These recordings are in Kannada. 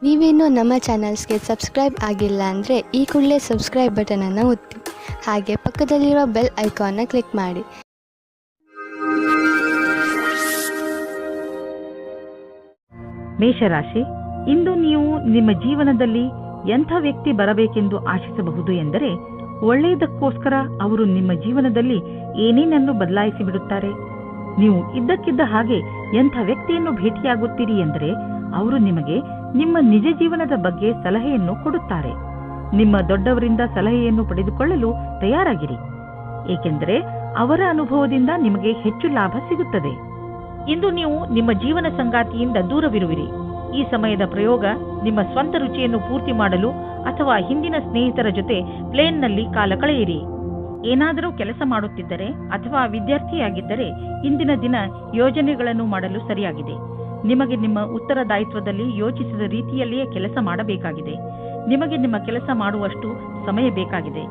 ನೀವೇನೂ ನಮ್ಮ ಚಾನಲ್ಸ್ಗೆ ಸಬ್ಸ್ಕ್ರೈಬ್ ಆಗಿಲ್ಲ ಅಂದರೆ ಈ ಕೂಡಲೇ ಸಬ್ಸ್ಕ್ರೈಬ್ ಬಟನನ್ನು ಒತ್ತಿ ಹಾಗೆ ಪಕ್ಕದಲ್ಲಿರುವ ಬೆಲ್ ಐಕಾನ್ನ ಕ್ಲಿಕ್ ಮಾಡಿ. ಮೇಷರಾಶಿ, ಇಂದು ನೀವು ನಿಮ್ಮ ಜೀವನದಲ್ಲಿ ಎಂಥ ವ್ಯಕ್ತಿ ಬರಬೇಕೆಂದು ಆಶಿಸಬಹುದು ಎಂದರೆ ಒಳ್ಳೆಯದಕ್ಕೋಸ್ಕರ ಅವರು ನಿಮ್ಮ ಜೀವನದಲ್ಲಿ ಏನೇನನ್ನು ಬದಲಾಯಿಸಿ ಬಿಡುತ್ತಾರೆ. ನೀವು ಇದ್ದಕ್ಕಿದ್ದ ಹಾಗೆ ಎಂಥ ವ್ಯಕ್ತಿಯನ್ನು ಭೇಟಿಯಾಗುತ್ತೀರಿ ಎಂದರೆ ಅವರು ನಿಮಗೆ ನಿಮ್ಮ ನಿಜ ಜೀವನದ ಬಗ್ಗೆ ಸಲಹೆಯನ್ನು ಕೊಡುತ್ತಾರೆ. ನಿಮ್ಮ ದೊಡ್ಡವರಿಂದ ಸಲಹೆಯನ್ನು ಪಡೆದುಕೊಳ್ಳಲು ತಯಾರಾಗಿರಿ, ಏಕೆಂದರೆ ಅವರ ಅನುಭವದಿಂದ ನಿಮಗೆ ಹೆಚ್ಚು ಲಾಭ ಸಿಗುತ್ತದೆ. ಇಂದು ನೀವು ನಿಮ್ಮ ಜೀವನ ಸಂಗಾತಿಯಿಂದ ದೂರವಿರುವಿರಿ. ಈ ಸಮಯದ ಪ್ರಯೋಗ ನಿಮ್ಮ ಸ್ವಂತ ರುಚಿಯನ್ನು ಪೂರ್ತಿ ಮಾಡಲು ಅಥವಾ ಹಿಂದಿನ ಸ್ನೇಹಿತರ ಜೊತೆ ಪ್ಲೇನ್ನಲ್ಲಿ ಕಾಲ ಕಳೆಯಿರಿ. ಏನಾದರೂ ಕೆಲಸ ಮಾಡುತ್ತಿದ್ದರೆ ಅಥವಾ ವಿದ್ಯಾರ್ಥಿಯಾಗಿದ್ದರೆ ಇಂದಿನ ದಿನ ಯೋಜನೆಗಳನ್ನು ಮಾಡಲು ಸರಿಯಾಗಿದೆ. ನಿಮಗೆ ನಿಮ್ಮ ಉತ್ತರದಾಯಿತ್ವದಲ್ಲಿ ಯೋಚಿಸಿದ ರೀತಿಯಲ್ಲಿಯೇ ಕೆಲಸ ಮಾಡಬೇಕಾಗಿದೆ. ನಿಮಗೆ ನಿಮ್ಮ ಕೆಲಸ ಮಾಡುವಷ್ಟು ಸಮಯ ಬೇಕಾಗಿದೆ.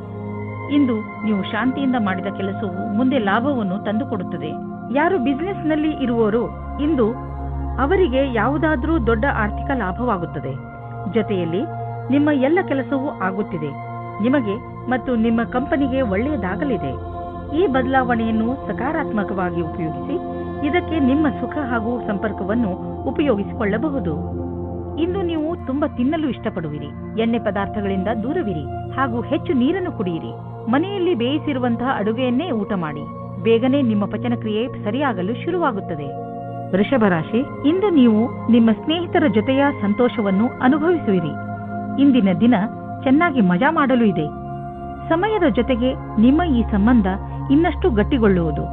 ಇಂದು ನೀವು ಶಾಂತಿಯಿಂದ ಮಾಡಿದ ಕೆಲಸವು ಮುಂದೆ ಲಾಭವನ್ನು ತಂದುಕೊಡುತ್ತದೆ. ಯಾರು ಬಿಸಿನೆಸ್ನಲ್ಲಿ ಇರುವವರು ಇಂದು ಅವರಿಗೆ ಯಾವುದಾದರೂ ದೊಡ್ಡ ಆರ್ಥಿಕ ಲಾಭವಾಗುತ್ತದೆ. ಜೊತೆಯಲ್ಲಿ ನಿಮ್ಮ ಎಲ್ಲ ಕೆಲಸವೂ ಆಗುತ್ತಿದೆ. ನಿಮಗೆ ಮತ್ತು ನಿಮ್ಮ ಕಂಪನಿಗೆ ಒಳ್ಳೆಯದಾಗಲಿದೆ. ಈ ಬದಲಾವಣೆಯನ್ನು ಸಕಾರಾತ್ಮಕವಾಗಿ ಉಪಯೋಗಿಸಿ ಇದಕ್ಕೆ ನಿಮ್ಮ ಸುಖ ಹಾಗೂ ಸಂಪರ್ಕವನ್ನು ಉಪಯೋಗಿಸಿಕೊಳ್ಳಬಹುದು. ಇಂದು ನೀವು ತುಂಬಾ ತಿನ್ನಲು ಇಷ್ಟಪಡುವಿರಿ. ಎಣ್ಣೆ ಪದಾರ್ಥಗಳಿಂದ ದೂರವಿರಿ ಹಾಗೂ ಹೆಚ್ಚು ನೀರನ್ನು ಕುಡಿಯಿರಿ. ಮನೆಯಲ್ಲಿ ಬೇಯಿಸಿರುವಂತಹ ಅಡುಗೆಯನ್ನೇ ಊಟ ಮಾಡಿ. ಬೇಗನೆ ನಿಮ್ಮ ಪಚನ ಕ್ರಿಯೆ ಸರಿಯಾಗಲು ಶುರುವಾಗುತ್ತದೆ. ವೃಷಭ ರಾಶಿ, ಇಂದು ನೀವು ನಿಮ್ಮ ಸ್ನೇಹಿತರ ಜೊತೆಯ ಸಂತೋಷವನ್ನು ಅನುಭವಿಸುವಿರಿ. ಇಂದಿನ ದಿನ ಚೆನ್ನಾಗಿ ಮಜಾ ಮಾಡಲು ಇದೆ. ಸಮಯದ ಜೊತೆಗೆ ನಿಮ್ಮ ಈ ಸಂಬಂಧ ಇನ್ನಷ್ಟು ಗಟ್ಟಿಗೊಳ್ಳುವುದು.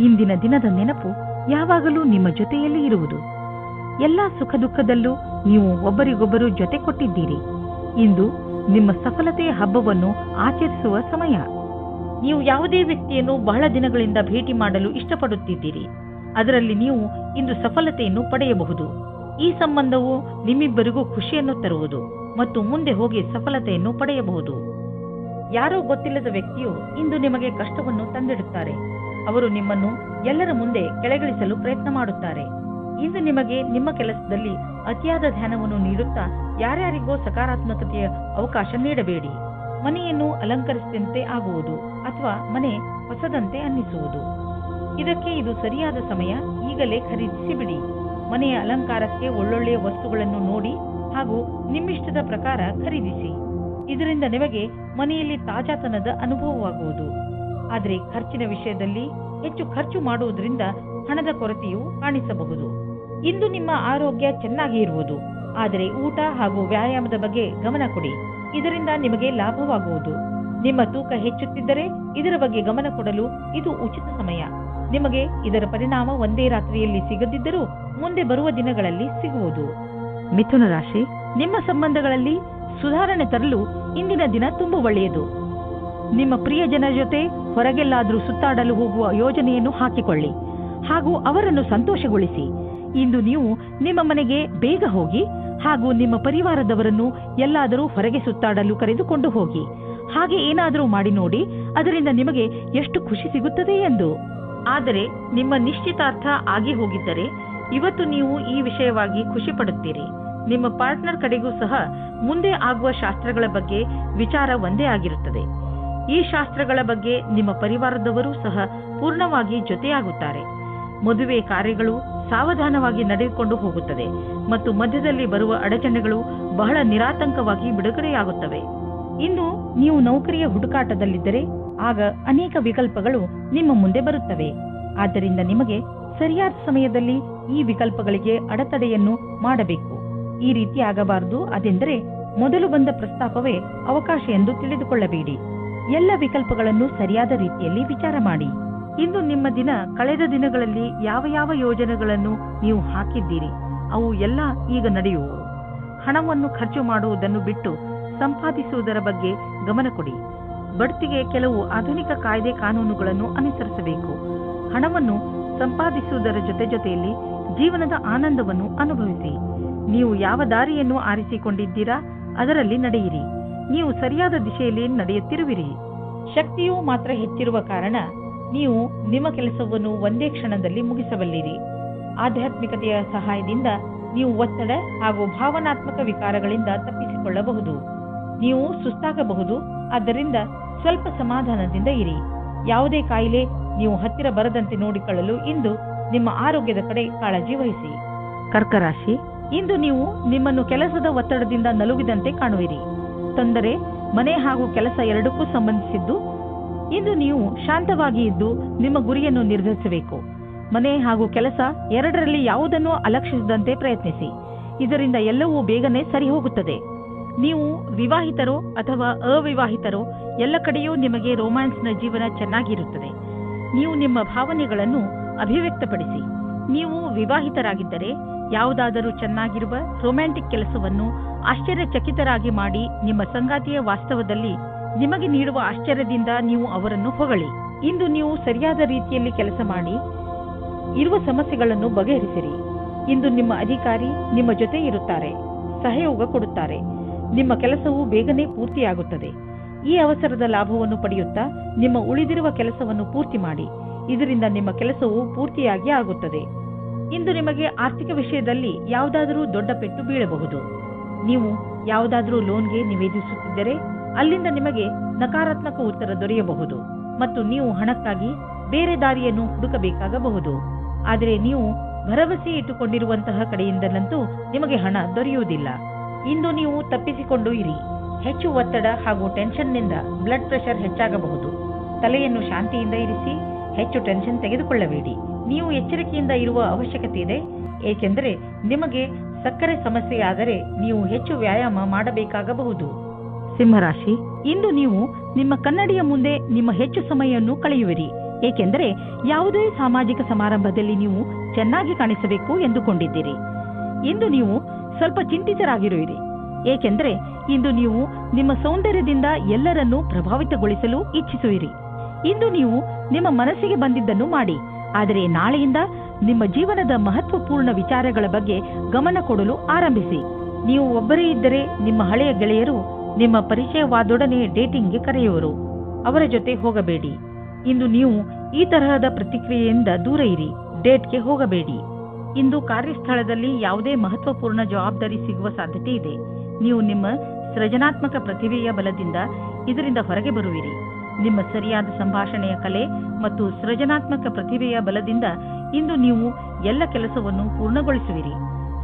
ಇಂದಿನ ದಿನದ ನೆನಪು ಯಾವಾಗಲೂ ನಿಮ್ಮ ಜೊತೆಯಲ್ಲಿ ಇರುವುದು. ಎಲ್ಲಾ ಸುಖ ದುಃಖದಲ್ಲೂ ನೀವು ಒಬ್ಬರಿಗೊಬ್ಬರು ಜೊತೆ ಕೊಟ್ಟಿದ್ದೀರಿ. ಇಂದು ನಿಮ್ಮ ಸಫಲತೆಯ ಹಬ್ಬವನ್ನು ಆಚರಿಸುವ ಸಮಯ. ನೀವು ಯಾವುದೇ ವ್ಯಕ್ತಿಯನ್ನು ಬಹಳ ದಿನಗಳಿಂದ ಭೇಟಿ ಮಾಡಲು ಇಷ್ಟಪಡುತ್ತಿದ್ದೀರಿ. ಅದರಲ್ಲಿ ನೀವು ಇಂದು ಸಫಲತೆಯನ್ನು ಪಡೆಯಬಹುದು. ಈ ಸಂಬಂಧವು ನಿಮ್ಮಿಬ್ಬರಿಗೂ ಖುಷಿಯನ್ನು ತರುವುದು ಮತ್ತು ಮುಂದೆ ಹೋಗಿ ಸಫಲತೆಯನ್ನು ಪಡೆಯಬಹುದು. ಯಾರೋ ಗೊತ್ತಿಲ್ಲದ ವ್ಯಕ್ತಿಯು ಇಂದು ನಿಮಗೆ ಕಷ್ಟವನ್ನು ತಂದಿಡುತ್ತಾರೆ. ಅವರು ನಿಮ್ಮನ್ನು ಎಲ್ಲರ ಮುಂದೆ ಕೆಳಗಿಳಿಸಲು ಪ್ರಯತ್ನ ಮಾಡುತ್ತಾರೆ. ಇಂದು ನಿಮಗೆ ನಿಮ್ಮ ಕೆಲಸದಲ್ಲಿ ಅತಿಯಾದ ಧ್ಯಾನವನ್ನು ನೀಡುತ್ತಾ ಯಾರ್ಯಾರಿಗೋ ಸಕಾರಾತ್ಮಕತೆಯ ಅವಕಾಶ ನೀಡಬೇಡಿ. ಮನೆಯನ್ನು ಅಲಂಕರಿಸಿದಂತೆ ಆಗುವುದು ಅಥವಾ ಮನೆ ಹೊಸದಂತೆ ಅನ್ನಿಸುವುದು. ಇದಕ್ಕೆ ಇದು ಸರಿಯಾದ ಸಮಯ. ಈಗಲೇ ಖರೀದಿಸಿ ಬಿಡಿ. ಮನೆಯ ಅಲಂಕಾರಕ್ಕೆ ಒಳ್ಳೊಳ್ಳೆಯ ವಸ್ತುಗಳನ್ನು ನೋಡಿ ಹಾಗೂ ನಿಮ್ಮಿಷ್ಟದ ಪ್ರಕಾರ ಖರೀದಿಸಿ. ಇದರಿಂದ ನಿಮಗೆ ಮನೆಯಲ್ಲಿ ತಾಜಾತನದ ಅನುಭವವಾಗುವುದು. ಆದರೆ ಖರ್ಚಿನ ವಿಷಯದಲ್ಲಿ ಹೆಚ್ಚು ಖರ್ಚು ಮಾಡುವುದರಿಂದ ಹಣದ ಕೊರತೆಯು ಕಾಣಿಸಬಹುದು. ಇಂದು ನಿಮ್ಮ ಆರೋಗ್ಯ ಚೆನ್ನಾಗಿ ಇರುವುದು. ಆದರೆ ಊಟ ಹಾಗೂ ವ್ಯಾಯಾಮದ ಬಗ್ಗೆ ಗಮನ ಕೊಡಿ. ಇದರಿಂದ ನಿಮಗೆ ಲಾಭವಾಗುವುದು. ನಿಮ್ಮ ತೂಕ ಹೆಚ್ಚುತ್ತಿದ್ದರೆ ಇದರ ಬಗ್ಗೆ ಗಮನ ಕೊಡಲು ಇದು ಉಚಿತ ಸಮಯ. ನಿಮಗೆ ಇದರ ಪರಿಣಾಮ ಒಂದೇ ರಾತ್ರಿಯಲ್ಲಿ ಸಿಗದಿದ್ದರೂ ಮುಂದೆ ಬರುವ ದಿನಗಳಲ್ಲಿ ಸಿಗುವುದು. ಮಿಥುನ ರಾಶಿ, ನಿಮ್ಮ ಸಂಬಂಧಗಳಲ್ಲಿ ಸುಧಾರಣೆ ತರಲು ಇಂದಿನ ದಿನ ತುಂಬಾ ಒಳ್ಳೆಯದು. ನಿಮ್ಮ ಪ್ರಿಯ ಜನರ ಜೊತೆ ಹೊರಗೆಲ್ಲಾದರೂ ಸುತ್ತಾಡಲು ಹೋಗುವ ಯೋಜನೆಯನ್ನು ಹಾಕಿಕೊಳ್ಳಿ ಹಾಗೂ ಅವರನ್ನು ಸಂತೋಷಗೊಳಿಸಿ. ಇಂದು ನೀವು ನಿಮ್ಮ ಮನೆಗೆ ಬೇಗ ಹೋಗಿ ಹಾಗೂ ನಿಮ್ಮ ಪರಿವಾರದವರನ್ನು ಎಲ್ಲಾದರೂ ಹೊರಗೆ ಸುತ್ತಾಡಲು ಕರೆದುಕೊಂಡು ಹೋಗಿ. ಹಾಗೆ ಏನಾದರೂ ಮಾಡಿ ನೋಡಿ, ಅದರಿಂದ ನಿಮಗೆ ಎಷ್ಟು ಖುಷಿ ಸಿಗುತ್ತದೆ ಎಂದು. ಆದರೆ ನಿಮ್ಮ ನಿಶ್ಚಿತಾರ್ಥ ಆಗಿ ಹೋಗಿದ್ದರೆ ಇವತ್ತು ನೀವು ಈ ವಿಷಯವಾಗಿ ಖುಷಿ ಪಡುತ್ತೀರಿ. ನಿಮ್ಮ ಪಾರ್ಟ್ನರ್ ಕಡೆಗೂ ಸಹ ಮುಂದೆ ಆಗುವ ಶಾಸ್ತ್ರಗಳ ಬಗ್ಗೆ ವಿಚಾರ ಒಂದೇ ಆಗಿರುತ್ತದೆ. ಈ ಶಾಸ್ತ್ರಗಳ ಬಗ್ಗೆ ನಿಮ್ಮ ಪರಿವಾರದವರೂ ಸಹ ಪೂರ್ಣವಾಗಿ ಜೊತೆಯಾಗುತ್ತಾರೆ. ಮದುವೆ ಕಾರ್ಯಗಳು ಸಾವಧಾನವಾಗಿ ನಡೆದುಕೊಂಡು ಹೋಗುತ್ತದೆ ಮತ್ತು ಮಧ್ಯದಲ್ಲಿ ಬರುವ ಅಡಚಣೆಗಳು ಬಹಳ ನಿರಾತಂಕವಾಗಿ ಬಿಡುಗಡೆಯಾಗುತ್ತವೆ. ಇಂದು ನೀವು ನೌಕರಿಯ ಹುಡುಕಾಟದಲ್ಲಿದ್ದರೆ ಆಗ ಅನೇಕ ವಿಕಲ್ಪಗಳು ನಿಮ್ಮ ಮುಂದೆ ಬರುತ್ತವೆ. ಆದ್ದರಿಂದ ನಿಮಗೆ ಸರಿಯಾದ ಸಮಯದಲ್ಲಿ ಈ ವಿಕಲ್ಪಗಳಿಗೆ ಅಡೆತಡೆಯನ್ನು ಮಾಡಬೇಕು. ಈ ರೀತಿ ಆಗಬಾರದು. ಅದೆಂದರೆ ಮೊದಲು ಬಂದ ಪ್ರಸ್ತಾಪವೇ ಅವಕಾಶ ಎಂದು ತಿಳಿದುಕೊಳ್ಳಬೇಡಿ. ಎಲ್ಲ ವಿಕಲ್ಪಗಳನ್ನು ಸರಿಯಾದ ರೀತಿಯಲ್ಲಿ ವಿಚಾರ ಮಾಡಿ. ಇಂದು ನಿಮ್ಮ ದಿನ. ಕಳೆದ ದಿನಗಳಲ್ಲಿ ಯಾವ ಯಾವ ಯೋಜನೆಗಳನ್ನು ನೀವು ಹಾಕಿದ್ದೀರಿ ಅವು ಎಲ್ಲ ಈಗ ನಡೆಯುವು. ಹಣವನ್ನು ಖರ್ಚು ಮಾಡುವುದನ್ನು ಬಿಟ್ಟು ಸಂಪಾದಿಸುವುದರ ಬಗ್ಗೆ ಗಮನ ಕೊಡಿ. ಬಡ್ತಿಗೆ ಕೆಲವು ಆಧುನಿಕ ಕಾಯ್ದೆ ಕಾನೂನುಗಳನ್ನು ಅನುಸರಿಸಬೇಕು. ಹಣವನ್ನು ಸಂಪಾದಿಸುವುದರ ಜೊತೆಯಲ್ಲಿ ಜೀವನದ ಆನಂದವನ್ನು ಅನುಭವಿಸಿ. ನೀವು ಯಾವ ದಾರಿಯನ್ನು ಆರಿಸಿಕೊಂಡಿದ್ದೀರಾ ಅದರಲ್ಲಿ ನಡೆಯಿರಿ. ನೀವು ಸರಿಯಾದ ದಿಶೆಯಲ್ಲಿ ನಡೆಯುತ್ತಿರುವಿರಿ. ಶಕ್ತಿಯು ಮಾತ್ರ ಹೆಚ್ಚಿರುವ ಕಾರಣ ನೀವು ನಿಮ್ಮ ಕೆಲಸವನ್ನು ಒಂದೇ ಕ್ಷಣದಲ್ಲಿ ಮುಗಿಸಬಲ್ಲಿರಿ. ಆಧ್ಯಾತ್ಮಿಕತೆಯ ಸಹಾಯದಿಂದ ನೀವು ಒತ್ತಡ ಹಾಗೂ ಭಾವನಾತ್ಮಕ ವಿಕಾರಗಳಿಂದ ತಪ್ಪಿಸಿಕೊಳ್ಳಬಹುದು. ನೀವು ಸುಸ್ತಾಗಬಹುದು, ಆದ್ದರಿಂದ ಸ್ವಲ್ಪ ಸಮಾಧಾನದಿಂದ ಇರಿ. ಯಾವುದೇ ಕಾಯಿಲೆ ನೀವು ಹತ್ತಿರ ಬರದಂತೆ ನೋಡಿಕೊಳ್ಳಲು ಇಂದು ನಿಮ್ಮ ಆರೋಗ್ಯದ ಕಡೆ ಕಾಳಜಿ ವಹಿಸಿ. ಕರ್ಕರಾಶಿ, ಇಂದು ನೀವು ನಿಮ್ಮನ್ನು ಕೆಲಸದ ಒತ್ತಡದಿಂದ ನಲುಗಿದಂತೆ ಕಾಣುವಿರಿ. ತೊಂದರೆ ಮನೆ ಹಾಗೂ ಕೆಲಸ ಎರಡಕ್ಕೂ ಸಂಬಂಧಿಸಿದ್ದು. ಇಂದು ನೀವು ಶಾಂತವಾಗಿ ಇದ್ದು ನಿಮ್ಮ ಗುರಿಯನ್ನು ನಿರ್ಧರಿಸಬೇಕು. ಮನೆ ಹಾಗೂ ಕೆಲಸ ಎರಡರಲ್ಲಿ ಯಾವುದನ್ನೂ ಅಲಕ್ಷಿಸದಂತೆ ಪ್ರಯತ್ನಿಸಿ. ಇದರಿಂದ ಎಲ್ಲವೂ ಬೇಗನೆ ಸರಿ ಹೋಗುತ್ತದೆ. ನೀವು ವಿವಾಹಿತರೋ ಅಥವಾ ಅವಿವಾಹಿತರೋ ಎಲ್ಲ ಕಡೆಯೂ ನಿಮಗೆ ರೋಮ್ಯಾನ್ಸ್ನ ಜೀವನ ಚೆನ್ನಾಗಿರುತ್ತದೆ. ನೀವು ನಿಮ್ಮ ಭಾವನೆಗಳನ್ನು ಅಭಿವ್ಯಕ್ತಪಡಿಸಿ. ನೀವು ವಿವಾಹಿತರಾಗಿದ್ದರೆ ಯಾವುದಾದರೂ ಚೆನ್ನಾಗಿರುವ ರೊಮ್ಯಾಂಟಿಕ್ ಕೆಲಸವನ್ನು ಆಶ್ಚರ್ಯಚಕಿತರಾಗಿ ಮಾಡಿ ನಿಮ್ಮ ಸಂಗಾತಿಯ ವಾಸ್ತವದಲ್ಲಿ ನಿಮಗೆ ನೀಡುವ ಆಶ್ಚರ್ಯದಿಂದ ನೀವು ಅವರನ್ನು ಹೊಗಳಿ. ಇಂದು ನೀವು ಸರಿಯಾದ ರೀತಿಯಲ್ಲಿ ಕೆಲಸ ಮಾಡಿ ಇರುವ ಸಮಸ್ಯೆಗಳನ್ನು ಬಗೆಹರಿಸಿರಿ. ಇಂದು ನಿಮ್ಮ ಅಧಿಕಾರಿ ನಿಮ್ಮ ಜೊತೆ ಇರುತ್ತಾರೆ, ಸಹಯೋಗ ಕೊಡುತ್ತಾರೆ. ನಿಮ್ಮ ಕೆಲಸವು ಬೇಗನೆ ಪೂರ್ತಿಯಾಗುತ್ತದೆ. ಈ ಅವಸರದ ಲಾಭವನ್ನು ಪಡೆಯುತ್ತಾ ನಿಮ್ಮ ಉಳಿದಿರುವ ಕೆಲಸವನ್ನು ಪೂರ್ತಿ ಮಾಡಿ. ಇದರಿಂದ ನಿಮ್ಮ ಕೆಲಸವು ಪೂರ್ತಿಯಾಗಿ ಆಗುತ್ತದೆ. ಇಂದು ನಿಮಗೆ ಆರ್ಥಿಕ ವಿಷಯದಲ್ಲಿ ಯಾವುದಾದರೂ ದೊಡ್ಡ ಪೆಟ್ಟು ಬೀಳಬಹುದು. ನೀವು ಯಾವುದಾದರೂ ಲೋನ್ಗೆ ನಿವೇದಿಸುತ್ತಿದ್ದರೆ ಅಲ್ಲಿಂದ ನಿಮಗೆ ನಕಾರಾತ್ಮಕ ಉತ್ತರ ದೊರೆಯಬಹುದು ಮತ್ತು ನೀವು ಹಣಕ್ಕಾಗಿ ಬೇರೆ ದಾರಿಯನ್ನು ಹುಡುಕಬೇಕಾಗಬಹುದು. ಆದರೆ ನೀವು ಭರವಸೆ ಇಟ್ಟುಕೊಂಡಿರುವಂತಹ ಕಡೆಯಿಂದಲಂತೂ ನಿಮಗೆ ಹಣ ದೊರೆಯುವುದಿಲ್ಲ. ಇಂದು ನೀವು ತಪ್ಪಿಸಿಕೊಂಡು ಇರಿ. ಹೆಚ್ಚು ಒತ್ತಡ ಹಾಗೂ ಟೆನ್ಷನ್ನಿಂದ ಬ್ಲಡ್ ಪ್ರೆಷರ್ ಹೆಚ್ಚಾಗಬಹುದು. ತಲೆಯನ್ನು ಶಾಂತಿಯಿಂದ ಇರಿಸಿ. ಹೆಚ್ಚು ಟೆನ್ಷನ್ ತೆಗೆದುಕೊಳ್ಳಬೇಡಿ. ನೀವು ಎಚ್ಚರಿಕೆಯಿಂದ ಇರುವ ಅವಶ್ಯಕತೆ ಇದೆ, ಏಕೆಂದರೆ ನಿಮಗೆ ಸಕ್ಕರೆ ಸಮಸ್ಯೆಯಾದರೆ ನೀವು ಹೆಚ್ಚು ವ್ಯಾಯಾಮ ಮಾಡಬೇಕಾಗಬಹುದು. ಸಿಂಹರಾಶಿ, ಇಂದು ನೀವು ನಿಮ್ಮ ಕನ್ನಡಿಯ ಮುಂದೆ ನಿಮ್ಮ ಹೆಚ್ಚು ಸಮಯವನ್ನು ಕಳೆಯುವಿರಿ. ಏಕೆಂದರೆ ಯಾವುದೇ ಸಾಮಾಜಿಕ ಸಮಾರಂಭದಲ್ಲಿ ನೀವು ಚೆನ್ನಾಗಿ ಕಾಣಿಸಬೇಕು ಎಂದುಕೊಂಡಿದ್ದೀರಿ. ಇಂದು ನೀವು ಸ್ವಲ್ಪ ಚಿಂತಿತರಾಗಿರುವಿರಿ, ಏಕೆಂದರೆ ಇಂದು ನೀವು ನಿಮ್ಮ ಸೌಂದರ್ಯದಿಂದ ಎಲ್ಲರನ್ನೂ ಪ್ರಭಾವಿತಗೊಳಿಸಲು ಇಚ್ಛಿಸುವಿರಿ. ಇಂದು ನೀವು ನಿಮ್ಮ ಮನಸ್ಸಿಗೆ ಬಂದಿದ್ದನ್ನು ಮಾಡಿ, ಆದರೆ ನಾಳೆಯಿಂದ ನಿಮ್ಮ ಜೀವನದ ಮಹತ್ವಪೂರ್ಣ ವಿಚಾರಗಳ ಬಗ್ಗೆ ಗಮನ ಕೊಡಲು ಆರಂಭಿಸಿ. ನೀವು ಒಬ್ಬರೇ ಇದ್ದರೆ ನಿಮ್ಮ ಹಳೆಯ ಗೆಳೆಯರು ನಿಮ್ಮ ಪರಿಚಯವಾದೊಡನೆ ಡೇಟಿಂಗ್ಗೆ ಕರೆಯುವರು. ಅವರ ಜೊತೆ ಹೋಗಬೇಡಿ. ಇಂದು ನೀವು ಈ ತರಹದ ಪ್ರತಿಕ್ರಿಯೆಯಿಂದ ದೂರ ಇರಿ. ಡೇಟ್ಗೆ ಹೋಗಬೇಡಿ. ಇಂದು ಕಾರ್ಯಸ್ಥಳದಲ್ಲಿ ಯಾವುದೇ ಮಹತ್ವಪೂರ್ಣ ಜವಾಬ್ದಾರಿ ಸಿಗುವ ಸಾಧ್ಯತೆ ಇದೆ. ನೀವು ನಿಮ್ಮ ಸೃಜನಾತ್ಮಕ ಪ್ರತಿಭೆಯ ಬಲದಿಂದ ಇದರಿಂದ ಹೊರಗೆ ಬರುವಿರಿ. ನಿಮ್ಮ ಸರಿಯಾದ ಸಂಭಾಷಣೆಯ ಕಲೆ ಮತ್ತು ಸೃಜನಾತ್ಮಕ ಪ್ರತಿಭೆಯ ಬಲದಿಂದ ಇಂದು ನೀವು ಎಲ್ಲ ಕೆಲಸವನ್ನು ಪೂರ್ಣಗೊಳಿಸುವಿರಿ.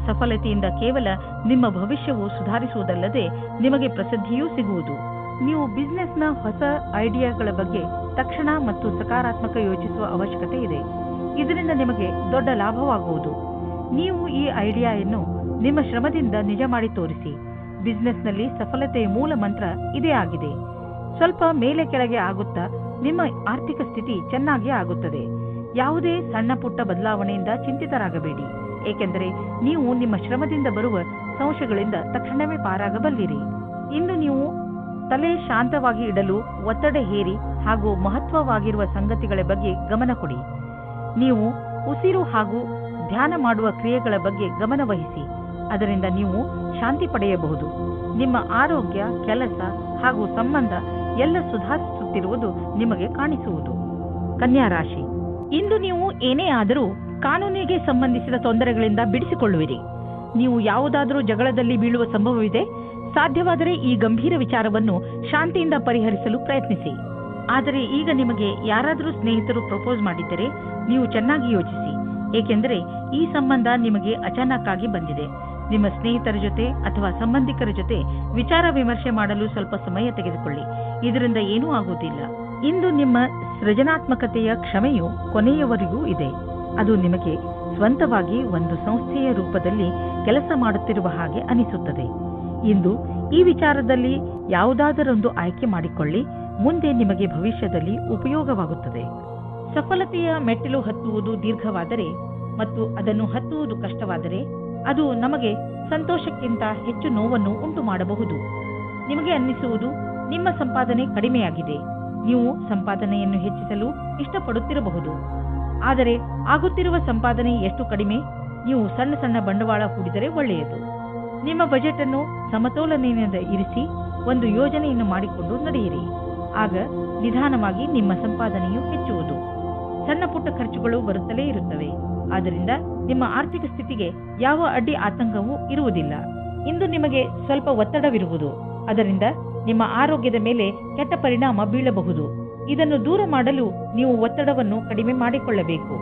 ಸಫಲತೆಯಿಂದ ಕೇವಲ ನಿಮ್ಮ ಭವಿಷ್ಯವು ಸುಧಾರಿಸುವುದಲ್ಲದೆ ನಿಮಗೆ ಪ್ರಸಿದ್ಧಿಯೂ ಸಿಗುವುದು. ನೀವು ಬಿಸಿನೆಸ್ನ ಹೊಸ ಐಡಿಯಾಗಳ ಬಗ್ಗೆ ತಕ್ಷಣ ಮತ್ತು ಸಕಾರಾತ್ಮಕ ಯೋಚಿಸುವ ಅವಶ್ಯಕತೆ ಇದೆ. ಇದರಿಂದ ನಿಮಗೆ ದೊಡ್ಡ ಲಾಭವಾಗುವುದು. ನೀವು ಈ ಐಡಿಯಾವನ್ನು ನಿಮ್ಮ ಶ್ರಮದಿಂದ ನಿಜ ಮಾಡಿ ತೋರಿಸಿ. ಬಿಸಿನೆಸ್ನಲ್ಲಿ ಸಫಲತೆಯ ಮೂಲ ಮಂತ್ರ ಇದೇ ಆಗಿದೆ. ಸ್ವಲ್ಪ ಮೇಲೆ ಕೆಳಗೆ ಆಗುತ್ತಾ ನಿಮ್ಮ ಆರ್ಥಿಕ ಸ್ಥಿತಿ ಚೆನ್ನಾಗಿ ಆಗುತ್ತದೆ. ಯಾವುದೇ ಸಣ್ಣ ಪುಟ್ಟ ಬದಲಾವಣೆಯಿಂದ ಚಿಂತಿತರಾಗಬೇಡಿ, ಏಕೆಂದರೆ ನೀವು ನಿಮ್ಮ ಶ್ರಮದಿಂದ ಬರುವ ಸಂಶಯಗಳಿಂದ ತಕ್ಷಣವೇ ಪಾರಾಗಬಲ್ಲಿರಿ. ಇಂದು ನೀವು ತಲೆ ಶಾಂತವಾಗಿ ಇಡಲು ಒತ್ತಡ ಹೇರಿ ಹಾಗೂ ಮಹತ್ವವಾಗಿರುವ ಸಂಗತಿಗಳ ಬಗ್ಗೆ ಗಮನ ಕೊಡಿ. ನೀವು ಉಸಿರು ಹಾಗೂ ಧ್ಯಾನ ಮಾಡುವ ಕ್ರಿಯೆಗಳ ಬಗ್ಗೆ ಗಮನ ವಹಿಸಿ. ಅದರಿಂದ ನೀವು ಶಾಂತಿ ಪಡೆಯಬಹುದು. ನಿಮ್ಮ ಆರೋಗ್ಯ, ಕೆಲಸ ಹಾಗೂ ಸಂಬಂಧ ಎಲ್ಲ ಸುಧಾರಿಸುತ್ತಿರುವುದು ನಿಮಗೆ ಕಾಣಿಸುವುದು. ಕನ್ಯಾ ರಾಶಿ, ಇಂದು ನೀವು ಏನೇ ಆದರೂ ಕಾನೂನಿಗೆ ಸಂಬಂಧಿಸಿದ ತೊಂದರೆಗಳಿಂದ ಬಿಡಿಸಿಕೊಳ್ಳುವಿರಿ. ನೀವು ಯಾವುದಾದರೂ ಜಗಳದಲ್ಲಿ ಬೀಳುವ ಸಂಭವವಿದೆ. ಸಾಧ್ಯವಾದರೆ ಈ ಗಂಭೀರ ವಿಚಾರವನ್ನು ಶಾಂತಿಯಿಂದ ಪರಿಹರಿಸಲು ಪ್ರಯತ್ನಿಸಿ. ಆದರೆ ಈಗ ನಿಮಗೆ ಯಾರಾದರೂ ಸ್ನೇಹಿತರು ಪ್ರಪೋಸ್ ಮಾಡಿದ್ದರೆ ನೀವು ಚೆನ್ನಾಗಿ ಯೋಚಿಸಿ, ಏಕೆಂದರೆ ಈ ಸಂಬಂಧ ನಿಮಗೆ ಅಚಾನಕ್ ಆಗಿ ಬಂದಿದೆ. ನಿಮ್ಮ ಸ್ನೇಹಿತರ ಜೊತೆ ಅಥವಾ ಸಂಬಂಧಿಕರ ಜೊತೆ ವಿಚಾರ ವಿಮರ್ಶೆ ಮಾಡಲು ಸ್ವಲ್ಪ ಸಮಯ ತೆಗೆದುಕೊಳ್ಳಿ. ಇದರಿಂದ ಏನೂ ಆಗುವುದಿಲ್ಲ. ಇಂದು ನಿಮ್ಮ ಸೃಜನಾತ್ಮಕತೆಯ ಕ್ಷಮೆಯು ಕೊನೆಯವರೆಗೂ ಇದೆ. ಅದು ನಿಮಗೆ ಸ್ವಂತವಾಗಿ ಒಂದು ಸಂಸ್ಥೆಯ ರೂಪದಲ್ಲಿ ಕೆಲಸ ಮಾಡುತ್ತಿರುವ ಹಾಗೆ ಅನಿಸುತ್ತದೆ. ಇಂದು ಈ ವಿಚಾರದಲ್ಲಿ ಯಾವುದಾದರೊಂದು ಆಯ್ಕೆ ಮಾಡಿಕೊಳ್ಳಿ. ಮುಂದೆ ನಿಮಗೆ ಭವಿಷ್ಯದಲ್ಲಿ ಉಪಯೋಗವಾಗುತ್ತದೆ. ಸಫಲತೆಯ ಮೆಟ್ಟಿಲು ಹತ್ತುವುದು ದೀರ್ಘವಾದರೆ ಮತ್ತು ಅದನ್ನು ಹತ್ತುವುದು ಕಷ್ಟವಾದರೆ ಅದು ನಮಗೆ ಸಂತೋಷಕ್ಕಿಂತ ಹೆಚ್ಚು ನೋವನ್ನು ಉಂಟು ಮಾಡಬಹುದು. ನಿಮಗೆ ಅನ್ನಿಸುವುದು ನಿಮ್ಮ ಸಂಪಾದನೆ ಕಡಿಮೆಯಾಗಿದೆ. ನೀವು ಸಂಪಾದನೆಯನ್ನು ಹೆಚ್ಚಿಸಲು ಇಷ್ಟಪಡುತ್ತಿರಬಹುದು. ಆದರೆ ಆಗುತ್ತಿರುವ ಸಂಪಾದನೆ ಎಷ್ಟು ಕಡಿಮೆ? ನೀವು ಸಣ್ಣ ಸಣ್ಣ ಬಂಡವಾಳ ಹೂಡಿದರೆ ಒಳ್ಳೆಯದು. ನಿಮ್ಮ ಬಜೆಟ್ ಅನ್ನು ಸಮತೋಲನೆಯಿಂದ ಇರಿಸಿ ಒಂದು ಯೋಜನೆಯನ್ನು ಮಾಡಿಕೊಂಡು ನಡೆಯಿರಿ. ಆಗ ನಿಧಾನವಾಗಿ ನಿಮ್ಮ ಸಂಪಾದನೆಯು ಹೆಚ್ಚುವುದು. ಸಣ್ಣ ಪುಟ್ಟ ಖರ್ಚುಗಳು ಬರುತ್ತಲೇ ಇರುತ್ತವೆ, ಆದ್ದರಿಂದ ನಿಮ್ಮ ಆರ್ಥಿಕ ಸ್ಥಿತಿಗೆ ಯಾವ ಅಡ್ಡಿ ಆತಂಕವೂ ಇರುವುದಿಲ್ಲ. ಇಂದು ನಿಮಗೆ ಸ್ವಲ್ಪ ಒತ್ತಡವಿರುವುದು, ಅದರಿಂದ ನಿಮ್ಮ ಆರೋಗ್ಯದ ಮೇಲೆ ಕೆಟ್ಟ ಪರಿಣಾಮ ಬೀಳಬಹುದು. ಇದನ್ನು ದೂರ ಮಾಡಲು ನೀವು ಒತ್ತಡವನ್ನು ಕಡಿಮೆ ಮಾಡಿಕೊಳ್ಳಬೇಕು.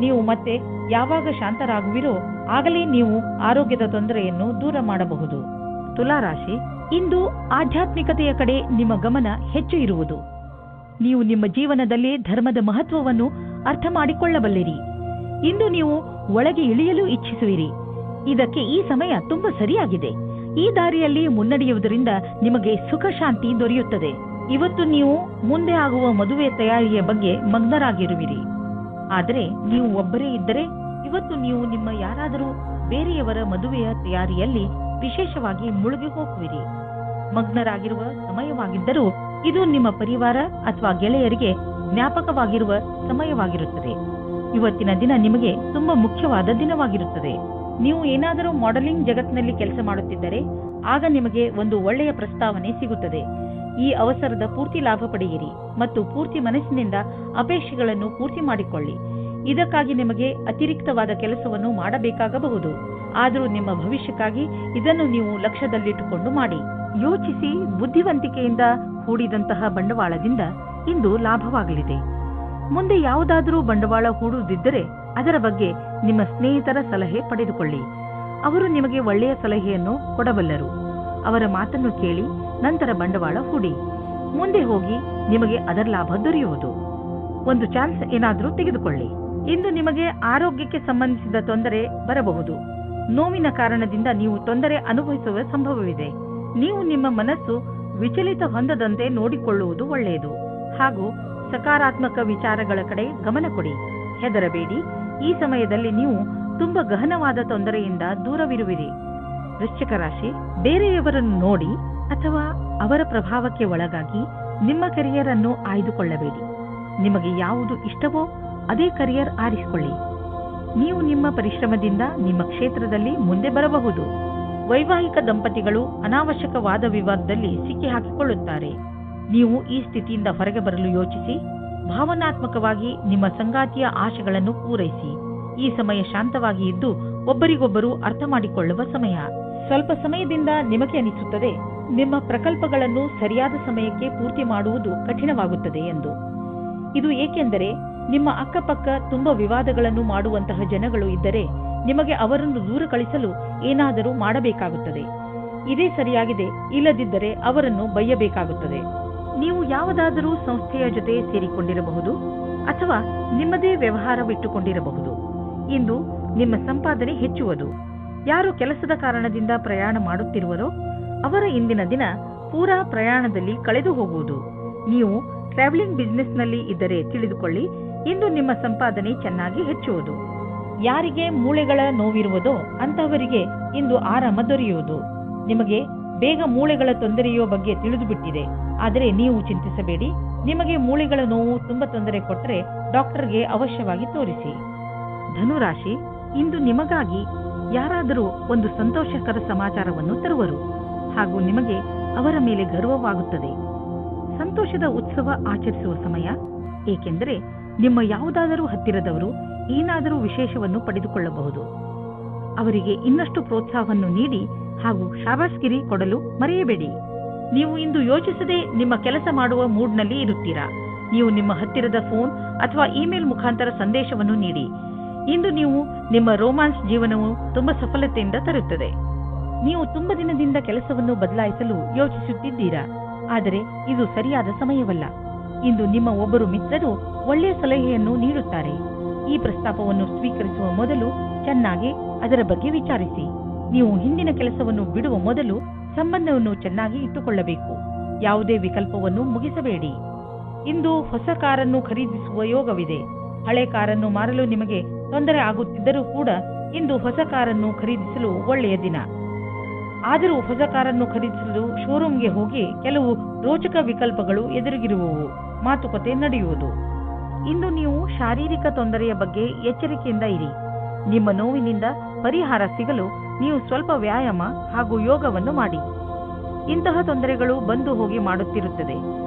ನೀವು ಮತ್ತೆ ಯಾವಾಗ ಶಾಂತರಾಗುವಿರೋ ಆಗಲೇ ನೀವು ಆರೋಗ್ಯದ ತೊಂದರೆಯನ್ನು ದೂರ ಮಾಡಬಹುದು. ತುಲಾರಾಶಿ, ಇಂದು ಆಧ್ಯಾತ್ಮಿಕತೆಯ ಕಡೆ ನಿಮ್ಮ ಗಮನ ಹೆಚ್ಚು ಇರುವುದು. ನೀವು ನಿಮ್ಮ ಜೀವನದಲ್ಲಿ ಧರ್ಮದ ಮಹತ್ವವನ್ನು ಅರ್ಥ ಮಾಡಿಕೊಳ್ಳಬಲ್ಲಿರಿ. ಇಂದು ನೀವು ಒಳಗೆ ಇಳಿಯಲು ಇಚ್ಛಿಸುವಿರಿ. ಇದಕ್ಕೆ ಈ ಸಮಯ ತುಂಬಾ ಸರಿಯಾಗಿದೆ. ಈ ದಾರಿಯಲ್ಲಿ ಮುನ್ನಡೆಯುವುದರಿಂದ ನಿಮಗೆ ಸುಖ ಶಾಂತಿ ದೊರೆಯುತ್ತದೆ. ಇವತ್ತು ನೀವು ಮುಂದೆ ಆಗುವ ಮದುವೆ ತಯಾರಿಯ ಬಗ್ಗೆ ಮಗ್ನರಾಗಿರುವಿರಿ. ಆದರೆ ನೀವು ಒಬ್ಬರೇ ಇದ್ದರೆ ಇವತ್ತು ನೀವು ನಿಮ್ಮ ಯಾರಾದರೂ ಬೇರೆಯವರ ಮದುವೆಯ ತಯಾರಿಯಲ್ಲಿ ವಿಶೇಷವಾಗಿ ಮುಳುಗಿ ಹೋಗುವಿರಿ. ಮಗ್ನರಾಗಿರುವ ಸಮಯವಾಗಿದ್ದರೂ ಇದು ನಿಮ್ಮ ಪರಿವಾರ ಅಥವಾ ಗೆಳೆಯರಿಗೆ ಜ್ಞಾಪಕವಾಗಿರುವ ಸಮಯವಾಗಿರುತ್ತದೆ. ಇವತ್ತಿನ ದಿನ ನಿಮಗೆ ತುಂಬಾ ಮುಖ್ಯವಾದ ದಿನವಾಗಿರುತ್ತದೆ. ನೀವು ಏನಾದರೂ ಮಾಡೆಲಿಂಗ್ ಜಗತ್ತಿನಲ್ಲಿ ಕೆಲಸ ಮಾಡುತ್ತಿದ್ದರೆ ಆಗ ನಿಮಗೆ ಒಂದು ಒಳ್ಳೆಯ ಪ್ರಸ್ತಾವನೆ ಸಿಗುತ್ತದೆ. ಈ ಅವಸರದ ಪೂರ್ತಿ ಲಾಭ ಪಡೆಯಿರಿ ಮತ್ತು ಪೂರ್ತಿ ಮನಸ್ಸಿನಿಂದ ಅಪೇಕ್ಷೆಗಳನ್ನು ಪೂರ್ತಿ ಮಾಡಿಕೊಳ್ಳಿ. ಇದಕ್ಕಾಗಿ ನಿಮಗೆ ಅತಿರಿಕ್ತವಾದ ಕೆಲಸವನ್ನು ಮಾಡಬೇಕಾಗಬಹುದು. ಆದರೂ ನಿಮ್ಮ ಭವಿಷ್ಯಕ್ಕಾಗಿ ಇದನ್ನು ನೀವು ಲಕ್ಷ್ಯದಲ್ಲಿಟ್ಟುಕೊಂಡು ಮಾಡಿ. ಯೋಚಿಸಿ ಬುದ್ಧಿವಂತಿಕೆಯಿಂದ ಹೂಡಿದಂತಹ ಬಂಡವಾಳದಿಂದ ಇಂದು ಲಾಭವಾಗಲಿದೆ. ಮುಂದೆ ಯಾವುದಾದರೂ ಬಂಡವಾಳ ಹೂಡುವುದಿದ್ದರೆ ಅದರ ಬಗ್ಗೆ ನಿಮ್ಮ ಸ್ನೇಹಿತರ ಸಲಹೆ ಪಡೆದುಕೊಳ್ಳಿ. ಅವರು ನಿಮಗೆ ಒಳ್ಳೆಯ ಸಲಹೆಯನ್ನು ಕೊಡಬಲ್ಲರು. ಅವರ ಮಾತನ್ನು ಕೇಳಿ ನಂತರ ಬಂಡವಾಳ ಹೂಡಿ. ಮುಂದೆ ಹೋಗಿ ನಿಮಗೆ ಅದರ ಲಾಭ ದೊರೆಯುವುದು. ಒಂದು ಚಾನ್ಸ್ ಏನಾದರೂ ತೆಗೆದುಕೊಳ್ಳಿ. ಇಂದು ನಿಮಗೆ ಆರೋಗ್ಯಕ್ಕೆ ಸಂಬಂಧಿಸಿದ ತೊಂದರೆ ಬರಬಹುದು. ನೋವಿನ ಕಾರಣದಿಂದ ನೀವು ತೊಂದರೆ ಅನುಭವಿಸುವ ಸಂಭವವಿದೆ. ನೀವು ನಿಮ್ಮ ಮನಸ್ಸು ವಿಚಲಿತ ಹೊಂದದಂತೆ ನೋಡಿಕೊಳ್ಳುವುದು ಒಳ್ಳೆಯದು ಹಾಗೂ ಸಕಾರಾತ್ಮಕ ವಿಚಾರಗಳ ಕಡೆ ಗಮನ ಕೊಡಿ. ಹೆದರಬೇಡಿ. ಈ ಸಮಯದಲ್ಲಿ ನೀವು ತುಂಬಾ ಗಹನವಾದ ತೊಂದರೆಯಿಂದ ದೂರವಿರುವಿರಿ. ವೃಶ್ಚಿಕ ರಾಶಿ, ಬೇರೆಯವರನ್ನು ನೋಡಿ ಅಥವಾ ಅವರ ಪ್ರಭಾವಕ್ಕೆ ಒಳಗಾಗಿ ನಿಮ್ಮ ಕರಿಯರ್ ಅನ್ನು ಆಯ್ದುಕೊಳ್ಳಬೇಡಿ. ನಿಮಗೆ ಯಾವುದು ಇಷ್ಟವೋ ಅದೇ ಕರಿಯರ್ ಆರಿಸಿಕೊಳ್ಳಿ. ನೀವು ನಿಮ್ಮ ಪರಿಶ್ರಮದಿಂದ ನಿಮ್ಮ ಕ್ಷೇತ್ರದಲ್ಲಿ ಮುಂದೆ ಬರಬಹುದು. ವೈವಾಹಿಕ ದಂಪತಿಗಳು ಅನಾವಶ್ಯಕ ವಾದ ವಿವಾದದಲ್ಲಿ ಸಿಕ್ಕಿ ಹಾಕಿಕೊಳ್ಳುತ್ತಾರೆ. ನೀವು ಈ ಸ್ಥಿತಿಯಿಂದ ಹೊರಗೆ ಬರಲು ಯೋಚಿಸಿ ಭಾವನಾತ್ಮಕವಾಗಿ ನಿಮ್ಮ ಸಂಗಾತಿಯ ಆಶೆಗಳನ್ನು ಪೂರೈಸಿ. ಈ ಸಮಯ ಶಾಂತವಾಗಿ ಇದ್ದು ಒಬ್ಬರಿಗೊಬ್ಬರು ಅರ್ಥ ಮಾಡಿಕೊಳ್ಳುವ ಸಮಯ. ಸ್ವಲ್ಪ ಸಮಯದಿಂದ ನಿಮಗೆ ಅನಿಸುತ್ತದೆ ನಿಮ್ಮ ಪ್ರಕಲ್ಪಗಳನ್ನು ಸರಿಯಾದ ಸಮಯಕ್ಕೆ ಪೂರ್ತಿ ಮಾಡುವುದು ಕಠಿಣವಾಗುತ್ತದೆ ಎಂದು. ಇದು ಏಕೆಂದರೆ ನಿಮ್ಮ ಅಕ್ಕಪಕ್ಕ ತುಂಬಾ ವಿವಾದಗಳನ್ನು ಮಾಡುವಂತಹ ಜನಗಳು ಇದ್ದರೆ ನಿಮಗೆ ಅವರನ್ನು ದೂರ ಕಳಿಸಲು ಏನಾದರೂ ಮಾಡಬೇಕಾಗುತ್ತದೆ. ಇದೇ ಸರಿಯಾಗಿದೆ, ಇಲ್ಲದಿದ್ದರೆ ಅವರನ್ನು ಬೈಯಬೇಕಾಗುತ್ತದೆ. ನೀವು ಯಾವುದಾದರೂ ಸಂಸ್ಥೆಯ ಜೊತೆ ಸೇರಿಕೊಂಡಿರಬಹುದು ಅಥವಾ ನಿಮ್ಮದೇ ವ್ಯವಹಾರವಿಟ್ಟುಕೊಂಡಿರಬಹುದು. ಇಂದು ನಿಮ್ಮ ಸಂಪಾದನೆ ಹೆಚ್ಚುವುದು. ಯಾರು ಕೆಲಸದ ಕಾರಣದಿಂದ ಪ್ರಯಾಣ ಮಾಡುತ್ತಿರುವರೋ ಅವರ ಇಂದಿನ ದಿನ ಪೂರಾ ಪ್ರಯಾಣದಲ್ಲಿ ಕಳೆದು ಹೋಗುವುದು. ನೀವು ಟ್ರಾವೆಲಿಂಗ್ ಬಿಸಿನೆಸ್ನಲ್ಲಿ ಇದ್ದರೆ ತಿಳಿದುಕೊಳ್ಳಿ, ಇಂದು ನಿಮ್ಮ ಸಂಪಾದನೆ ಚೆನ್ನಾಗಿ ಹೆಚ್ಚುವುದು. ಯಾರಿಗೆ ಮೂಳೆಗಳ ನೋವಿರುವುದೋ ಅಂತಹವರಿಗೆ ಇಂದು ಆರಾಮ ದೊರೆಯುವುದು. ನಿಮಗೆ ಬೇಗ ಮೂಳೆಗಳ ತೊಂದರೆಯೋ ಬಗ್ಗೆ ತಿಳಿದು ಬಿಟ್ಟಿದೆ, ಆದರೆ ನೀವು ಚಿಂತಿಸಬೇಡಿ. ನಿಮಗೆ ಮೂಳೆಗಳ ನೋವು ತುಂಬಾ ತೊಂದರೆ ಕೊಟ್ಟರೆ ಡಾಕ್ಟರ್ಗೆ ಅವಶ್ಯವಾಗಿ ತೋರಿಸಿ. ಧನುರಾಶಿ, ಇಂದು ನಿಮಗಾಗಿ ಯಾರಾದರೂ ಒಂದು ಸಂತೋಷಕರ ಸಮಾಚಾರವನ್ನು ತರುವರು ಹಾಗೂ ನಿಮಗೆ ಅವರ ಮೇಲೆ ಗರ್ವವಾಗುತ್ತದೆ. ಸಂತೋಷದ ಉತ್ಸವ ಆಚರಿಸುವ ಸಮಯ, ಏಕೆಂದರೆ ನಿಮ್ಮ ಯಾವುದಾದರೂ ಹತ್ತಿರದವರು ಏನಾದರೂ ವಿಶೇಷವನ್ನು ಪಡೆದುಕೊಳ್ಳಬಹುದು. ಅವರಿಗೆ ಇನ್ನಷ್ಟು ಪ್ರೋತ್ಸಾಹವನ್ನು ನೀಡಿ ಹಾಗೂ ಶಾಬಾಸ್ಗಿರಿ ಕೊಡಲು ಮರೆಯಬೇಡಿ. ನೀವು ಇಂದು ಯೋಚಿಸದೆ ನಿಮ್ಮ ಕೆಲಸ ಮಾಡುವ ಮೂಡ್ನಲ್ಲಿ ಇರುತ್ತೀರಾ. ನೀವು ನಿಮ್ಮ ಹತ್ತಿರದ ಫೋನ್ ಅಥವಾ ಇಮೇಲ್ ಮುಖಾಂತರ ಸಂದೇಶವನ್ನು ನೀಡಿ. ಇಂದು ನೀವು ನಿಮ್ಮ ರೋಮಾನ್ಸ್ ಜೀವನವು ತುಂಬಾ ಸಫಲತೆಯಿಂದ ತರುತ್ತದೆ. ನೀವು ತುಂಬಾ ದಿನದಿಂದ ಕೆಲಸವನ್ನು ಬದಲಾಯಿಸಲು ಯೋಚಿಸುತ್ತಿದ್ದೀರಾ, ಆದರೆ ಇದು ಸರಿಯಾದ ಸಮಯವಲ್ಲ. ಇಂದು ನಿಮ್ಮ ಒಬ್ಬರು ಮಿತ್ರರು ಒಳ್ಳೆಯ ಸಲಹೆಯನ್ನು ನೀಡುತ್ತಾರೆ. ಈ ಪ್ರಸ್ತಾಪವನ್ನು ಸ್ವೀಕರಿಸುವ ಮೊದಲು ಚೆನ್ನಾಗಿ ಅದರ ಬಗ್ಗೆ ವಿಚಾರಿಸಿ. ನೀವು ಹಿಂದಿನ ಕೆಲಸವನ್ನು ಬಿಡುವ ಮೊದಲು ಸಂಬಂಧವನ್ನು ಚೆನ್ನಾಗಿ ಇಟ್ಟುಕೊಳ್ಳಬೇಕು. ಯಾವುದೇ ವಿಕಲ್ಪವನ್ನು ಮುಗಿಸಬೇಡಿ. ಇಂದು ಹೊಸ ಕಾರನ್ನು ಖರೀದಿಸುವ ಯೋಗವಿದೆ. ಹಳೆ ಕಾರನ್ನು ಮಾರಲು ನಿಮಗೆ ತೊಂದರೆ ಆಗುತ್ತಿದ್ದರೂ ಕೂಡ ಇಂದು ಹೊಸ ಕಾರನ್ನು ಖರೀದಿಸಲು ಒಳ್ಳೆಯ ದಿನ. ಆದರೂ ಹೊಸ ಕಾರನ್ನು ಖರೀದಿಸಲು ಶೋರೂಮ್ಗೆ ಹೋಗಿ ಕೆಲವು ರೋಚಕ ವಿಕಲ್ಪಗಳು ಎದುರಿಗಿರುವವು ಮಾತುಕತೆ ನಡೆಯುವುದು. ಇಂದು ನೀವು ಶಾರೀರಿಕ ತೊಂದರೆಯ ಬಗ್ಗೆ ಎಚ್ಚರಿಕೆಯಿಂದ ಇರಿ. ನಿಮ್ಮ ನೋವಿನಿಂದ ಪರಿಹಾರ ಸಿಗಲು ನೀವು ಸ್ವಲ್ಪ ವ್ಯಾಯಾಮ ಹಾಗೂ ಯೋಗವನ್ನು ಮಾಡಿ. ಇಂತಹ ತೊಂದರೆಗಳು ಬಂದು ಹೋಗಿ ಮಾಡುತ್ತಿರುತ್ತದೆ,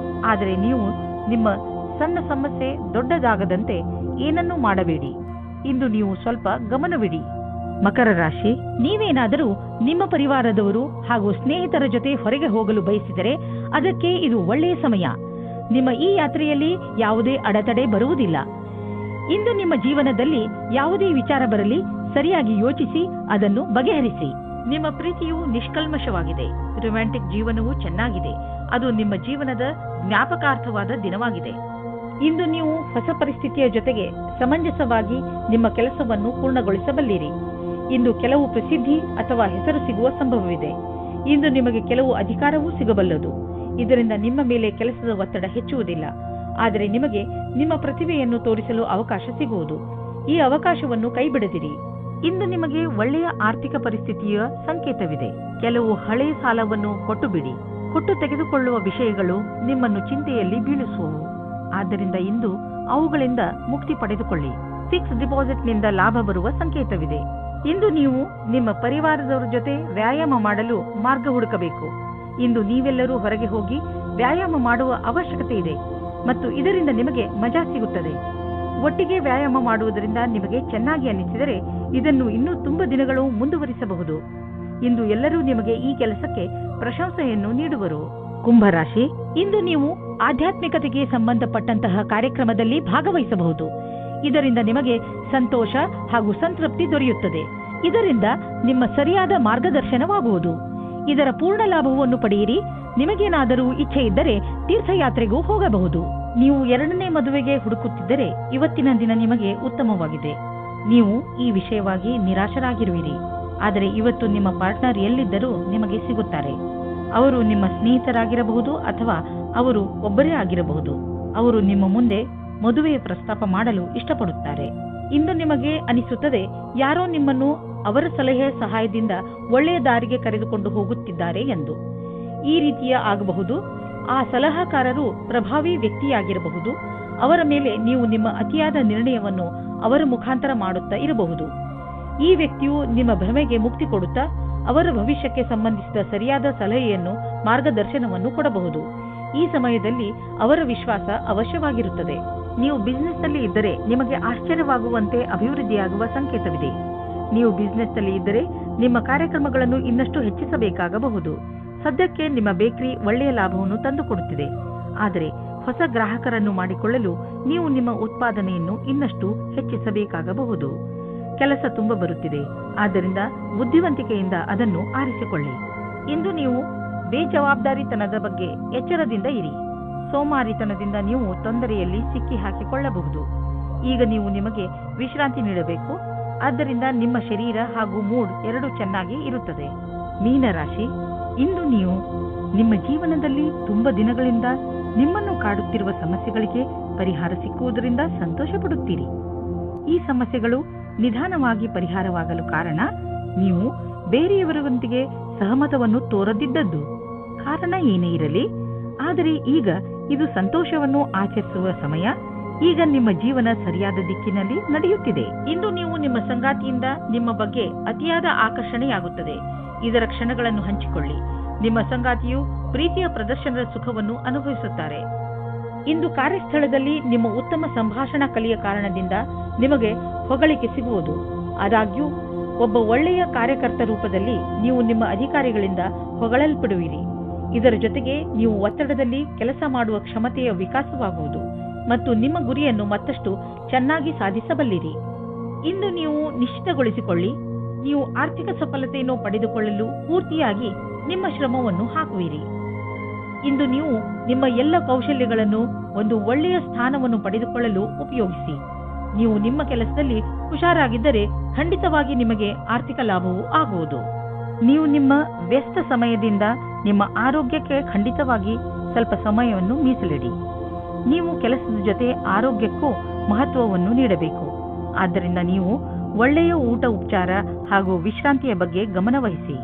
ಆದರೆ ನೀವು ನಿಮ್ಮ ಸಣ್ಣ ಸಮಸ್ಯೆ ದೊಡ್ಡದಾಗದಂತೆ ಏನನ್ನೂ ಮಾಡಬೇಡಿ. ಇಂದು ನೀವು ಸ್ವಲ್ಪ ಗಮನವಿಡಿ. ಮಕರ ರಾಶಿ, ನೀವೇನಾದರೂ ನಿಮ್ಮ ಪರಿವಾರದವರು ಹಾಗೂ ಸ್ನೇಹಿತರ ಜೊತೆ ಹೊರಗೆ ಹೋಗಲು ಬಯಸಿದರೆ ಅದಕ್ಕೆ ಇದು ಒಳ್ಳೆಯ ಸಮಯ. ನಿಮ್ಮ ಈ ಯಾತ್ರೆಯಲ್ಲಿ ಯಾವುದೇ ಅಡೆತಡೆ ಬರುವುದಿಲ್ಲ. ಇಂದು ನಿಮ್ಮ ಜೀವನದಲ್ಲಿ ಯಾವುದೇ ವಿಚಾರ ಬರಲಿ ಸರಿಯಾಗಿ ಯೋಚಿಸಿ ಅದನ್ನು ಬಗೆಹರಿಸಿ. ನಿಮ್ಮ ಪ್ರೀತಿಯು ನಿಷ್ಕಲ್ಮಶವಾಗಿದೆ. ರೊಮ್ಯಾಂಟಿಕ್ ಜೀವನವೂ ಚೆನ್ನಾಗಿದೆ. ಅದು ನಿಮ್ಮ ಜೀವನದ ಜ್ಞಾಪಕಾರ್ಥವಾದ ದಿನವಾಗಿದೆ. ಇಂದು ನೀವು ಹೊಸ ಪರಿಸ್ಥಿತಿಯ ಜೊತೆಗೆ ಸಮಂಜಸವಾಗಿ ನಿಮ್ಮ ಕೆಲಸವನ್ನು ಪೂರ್ಣಗೊಳಿಸಬಲ್ಲಿರಿ. ಇಂದು ಕೆಲವು ಪ್ರಸಿದ್ಧಿ ಅಥವಾ ಹೆಸರು ಸಿಗುವ ಸಂಭವವಿದೆ. ಇಂದು ನಿಮಗೆ ಕೆಲವು ಅಧಿಕಾರವೂ ಸಿಗಬಲ್ಲದು. ಇದರಿಂದ ನಿಮ್ಮ ಮೇಲೆ ಕೆಲಸದ ಒತ್ತಡ ಹೆಚ್ಚುವುದಿಲ್ಲ. ಆದರೆ ನಿಮಗೆ ನಿಮ್ಮ ಪ್ರತಿಭೆಯನ್ನು ತೋರಿಸಲು ಅವಕಾಶ ಸಿಗುವುದು. ಈ ಅವಕಾಶವನ್ನು ಕೈಬಿಡದಿರಿ. ಇಂದು ನಿಮಗೆ ಒಳ್ಳೆಯ ಆರ್ಥಿಕ ಪರಿಸ್ಥಿತಿಯ ಸಂಕೇತವಿದೆ. ಕೆಲವು ಹಳೆಯ ಸಾಲವನ್ನು ಕೊಟ್ಟು ಬಿಡಿ. ಕೊಟ್ಟು ತೆಗೆದುಕೊಳ್ಳುವ ವಿಷಯಗಳು ನಿಮ್ಮನ್ನು ಚಿಂತೆಯಲ್ಲಿ ಬೀಳಿಸುವವು. ಆದ್ದರಿಂದ ಇಂದು ಅವುಗಳಿಂದ ಮುಕ್ತಿ ಪಡೆದುಕೊಳ್ಳಿ. ಫಿಕ್ಸ್ ಡಿಪಾಸಿಟ್ನಿಂದ ಲಾಭ ಬರುವ ಸಂಕೇತವಿದೆ. ಇಂದು ನೀವು ನಿಮ್ಮ ಪರಿವಾರದವರ ಜೊತೆ ವ್ಯಾಯಾಮ ಮಾಡಲು ಮಾರ್ಗ ಹುಡುಕಬೇಕು. ಇಂದು ನೀವೆಲ್ಲರೂ ಹೊರಗೆ ಹೋಗಿ ವ್ಯಾಯಾಮ ಮಾಡುವ ಅವಶ್ಯಕತೆ ಇದೆ ಮತ್ತು ಇದರಿಂದ ನಿಮಗೆ ಮಜಾ ಸಿಗುತ್ತದೆ. ಒಟ್ಟಿಗೆ ವ್ಯಾಯಾಮ ಮಾಡುವುದರಿಂದ ನಿಮಗೆ ಚೆನ್ನಾಗಿ ಅನ್ನಿಸಿದರೆ ಇದನ್ನು ಇನ್ನೂ ತುಂಬಾ ದಿನಗಳು ಮುಂದುವರಿಸಬಹುದು. ಇಂದು ಎಲ್ಲರೂ ನಿಮಗೆ ಈ ಕೆಲಸಕ್ಕೆ ಪ್ರಶಂಸೆಯನ್ನು ನೀಡುವರು. ಕುಂಭರಾಶಿ, ಇಂದು ನೀವು ಆಧ್ಯಾತ್ಮಿಕತೆಗೆ ಸಂಬಂಧಪಟ್ಟಂತಹ ಕಾರ್ಯಕ್ರಮದಲ್ಲಿ ಭಾಗವಹಿಸಬಹುದು. ಇದರಿಂದ ನಿಮಗೆ ಸಂತೋಷ ಹಾಗೂ ಸಂತೃಪ್ತಿ ದೊರೆಯುತ್ತದೆ. ಇದರಿಂದ ನಿಮ್ಮ ಸರಿಯಾದ ಮಾರ್ಗದರ್ಶನವಾಗುವುದು. ಇದರ ಪೂರ್ಣ ಲಾಭವನ್ನು ಪಡೆಯಿರಿ. ನಿಮಗೇನಾದರೂ ಇಚ್ಛೆ ಇದ್ದರೆ ತೀರ್ಥಯಾತ್ರೆಗೂ ಹೋಗಬಹುದು. ನೀವು ಎರಡನೇ ಮದುವೆಗೆ ಹುಡುಕುತ್ತಿದ್ದರೆ ಇವತ್ತಿನ ದಿನ ನಿಮಗೆ ಉತ್ತಮವಾಗಿದೆ. ನೀವು ಈ ವಿಷಯವಾಗಿ ನಿರಾಶರಾಗಿರುವಿರಿ. ಆದರೆ ಇವತ್ತು ನಿಮ್ಮ ಪಾರ್ಟ್ನರ್ ಎಲ್ಲಿದ್ದರೂ ನಿಮಗೆ ಸಿಗುತ್ತಾರೆ. ಅವರು ನಿಮ್ಮ ಸ್ನೇಹಿತರಾಗಿರಬಹುದು ಅಥವಾ ಅವರು ಒಬ್ಬರೇ ಆಗಿರಬಹುದು. ಅವರು ನಿಮ್ಮ ಮುಂದೆ ಮದುವೆಯ ಪ್ರಸ್ತಾಪ ಮಾಡಲು ಇಷ್ಟಪಡುತ್ತಾರೆ. ಇಂದು ನಿಮಗೆ ಅನಿಸುತ್ತದೆ ಯಾರೋ ನಿಮ್ಮನ್ನು ಅವರ ಸಲಹೆಯ ಸಹಾಯದಿಂದ ಒಳ್ಳೆಯ ದಾರಿಗೆ ಕರೆದುಕೊಂಡು ಹೋಗುತ್ತಿದ್ದಾರೆ ಎಂದು. ಈ ರೀತಿಯ ಆಗಬಹುದು. ಆ ಸಲಹಾಕಾರರು ಪ್ರಭಾವಿ ವ್ಯಕ್ತಿಯಾಗಿರಬಹುದು. ಅವರ ಮೇಲೆ ನೀವು ನಿಮ್ಮ ಅತಿಯಾದ ನಿರ್ಣಯವನ್ನು ಅವರ ಮುಖಾಂತರ ಮಾಡುತ್ತಾ ಇರಬಹುದು. ಈ ವ್ಯಕ್ತಿಯು ನಿಮ್ಮ ಭ್ರಮೆಗೆ ಮುಕ್ತಿ ಕೊಡುತ್ತಾ ಅವರ ಭವಿಷ್ಯಕ್ಕೆ ಸಂಬಂಧಿಸಿದ ಸರಿಯಾದ ಸಲಹೆಯನ್ನು ಮಾರ್ಗದರ್ಶನವನ್ನು ಕೊಡಬಹುದು. ಈ ಸಮಯದಲ್ಲಿ ಅವರ ವಿಶ್ವಾಸ ಅವಶ್ಯವಾಗಿರುತ್ತದೆ. ನೀವು ಬಿಸಿನೆಸ್ನಲ್ಲಿ ಇದ್ದರೆ ನಿಮಗೆ ಆಶ್ಚರ್ಯವಾಗುವಂತೆ ಅಭಿವೃದ್ಧಿಯಾಗುವ ಸಂಕೇತವಿದೆ. ನೀವು ಬಿಸಿನೆಸ್ನಲ್ಲಿ ಇದ್ದರೆ ನಿಮ್ಮ ಕಾರ್ಯಕ್ರಮಗಳನ್ನು ಇನ್ನಷ್ಟು ಹೆಚ್ಚಿಸಬೇಕಾಗಬಹುದು. ಸದ್ಯಕ್ಕೆ ನಿಮ್ಮ ಬೇಕರಿ ಒಳ್ಳೆಯ ಲಾಭವನ್ನು ತಂದುಕೊಡುತ್ತಿದೆ. ಆದರೆ ಹೊಸ ಗ್ರಾಹಕರನ್ನು ಮಾಡಿಕೊಳ್ಳಲು ನೀವು ನಿಮ್ಮ ಉತ್ಪಾದನೆಯನ್ನು ಇನ್ನಷ್ಟು ಹೆಚ್ಚಿಸಬೇಕಾಗಬಹುದು. ಕೆಲಸ ತುಂಬ ಬರುತ್ತಿದೆ. ಆದ್ದರಿಂದ ಬುದ್ಧಿವಂತಿಕೆಯಿಂದ ಅದನ್ನು ಆರಿಸಿಕೊಳ್ಳಿ. ಇಂದು ನೀವು ಬೇಜವಾಬ್ದಾರಿತನದ ಬಗ್ಗೆ ಎಚ್ಚರದಿಂದ ಇರಿ. ಸೋಮಾರಿತನದಿಂದ ನೀವು ತೊಂದರೆಯಲ್ಲಿ ಸಿಕ್ಕಿ ಹಾಕಿಕೊಳ್ಳಬಹುದು. ಈಗ ನೀವು ನಿಮಗೆ ವಿಶ್ರಾಂತಿ ನೀಡಬೇಕು. ಆದ್ದರಿಂದ ನಿಮ್ಮ ಶರೀರ ಹಾಗೂ ಮೂಡ್ ಎರಡೂ ಚೆನ್ನಾಗಿ ಇರುತ್ತದೆ. ಮೀನರಾಶಿ, ಇಂದು ನೀವು ನಿಮ್ಮ ಜೀವನದಲ್ಲಿ ತುಂಬ ದಿನಗಳಿಂದ ನಿಮ್ಮನ್ನು ಕಾಡುತ್ತಿರುವ ಸಮಸ್ಯೆಗಳಿಗೆ ಪರಿಹಾರ ಸಿಕ್ಕುವುದರಿಂದ ಸಂತೋಷ ಪಡುತ್ತೀರಿ. ಈ ಸಮಸ್ಯೆಗಳು ನಿಧಾನವಾಗಿ ಪರಿಹಾರವಾಗಲು ಕಾರಣ ನೀವು ಬೇರೆಯವರೊಂದಿಗೆ ಸಹಮತವನ್ನು ತೋರದಿದ್ದದ್ದು. ಕಾರಣ ಏನೇ ಇರಲಿ, ಆದರೆ ಈಗ ಇದು ಸಂತೋಷವನ್ನು ಆಚರಿಸುವ ಸಮಯ. ಈಗ ನಿಮ್ಮ ಜೀವನ ಸರಿಯಾದ ದಿಕ್ಕಿನಲ್ಲಿ ನಡೆಯುತ್ತಿದೆ. ಇಂದು ನೀವು ನಿಮ್ಮ ಸಂಗಾತಿಯಿಂದ ನಿಮ್ಮ ಬಗ್ಗೆ ಅತಿಯಾದ ಆಕರ್ಷಣೆಯಾಗುತ್ತದೆ. ಇದರ ಕ್ಷಣಗಳನ್ನು ಹಂಚಿಕೊಳ್ಳಿ. ನಿಮ್ಮ ಸಂಗಾತಿಯು ಪ್ರೀತಿಯ ಪ್ರದರ್ಶನದ ಸುಖವನ್ನು ಅನುಭವಿಸುತ್ತಾರೆ. ಇಂದು ಕಾರ್ಯಸ್ಥಳದಲ್ಲಿ ನಿಮ್ಮ ಉತ್ತಮ ಸಂಭಾಷಣಾ ಕಲೆಯ ಕಾರಣದಿಂದ ನಿಮಗೆ ಹೊಗಳಿಕೆ ಸಿಗುವುದು. ಆದಾಗ್ಯೂ ಒಬ್ಬ ಒಳ್ಳೆಯ ಕಾರ್ಯಕರ್ತ ರೂಪದಲ್ಲಿ ನೀವು ನಿಮ್ಮ ಅಧಿಕಾರಿಗಳಿಂದ ಹೊಗಳಲ್ಪಡುವಿರಿ. ಇದರ ಜೊತೆಗೆ ನೀವು ಒತ್ತಡದಲ್ಲಿ ಕೆಲಸ ಮಾಡುವ ಕ್ಷಮತೆಯ ವಿಕಾಸವಾಗುವುದು ಮತ್ತು ನಿಮ್ಮ ಗುರಿಯನ್ನು ಮತ್ತಷ್ಟು ಚೆನ್ನಾಗಿ ಸಾಧಿಸಬಲ್ಲಿರಿ. ಇಂದು ನೀವು ನಿಶ್ಚಿತಗೊಳಿಸಿಕೊಳ್ಳಿ, ನೀವು ಆರ್ಥಿಕ ಸಫಲತೆಯನ್ನು ಪಡೆದುಕೊಳ್ಳಲು ಪೂರ್ತಿಯಾಗಿ ನಿಮ್ಮ ಶ್ರಮವನ್ನು ಹಾಕುವಿರಿ. ಇಂದು ನೀವು ನಿಮ್ಮ ಎಲ್ಲ ಕೌಶಲ್ಯಗಳನ್ನು ಒಂದು ಒಳ್ಳೆಯ ಸ್ಥಾನವನ್ನು ಪಡೆದುಕೊಳ್ಳಲು ಉಪಯೋಗಿಸಿ. ನೀವು ನಿಮ್ಮ ಕೆಲಸದಲ್ಲಿ ಹುಷಾರಾಗಿದ್ದರೆ ಖಂಡಿತವಾಗಿ ನಿಮಗೆ ಆರ್ಥಿಕ ಲಾಭವೂ ಆಗುವುದು. ನೀವು ನಿಮ್ಮ ವ್ಯಸ್ತ ಸಮಯದಿಂದ ನಿಮ್ಮ ಆರೋಗ್ಯಕ್ಕೆ ಖಂಡಿತವಾಗಿ ಸ್ವಲ್ಪ ಸಮಯವನ್ನು ಮೀಸಲಿಡಿ. ನೀವು ಕೆಲಸದ ಜೊತೆ ಆರೋಗ್ಯಕ್ಕೂ ಮಹತ್ವವನ್ನು ನೀಡಬೇಕು. ಆದ್ದರಿಂದ ನೀವು ಒಳ್ಳೆಯ ಊಟ, ಉಪಚಾರ ಹಾಗೂ ವಿಶ್ರಾಂತಿಯ ಬಗ್ಗೆ ಗಮನ ವಹಿಸಿ.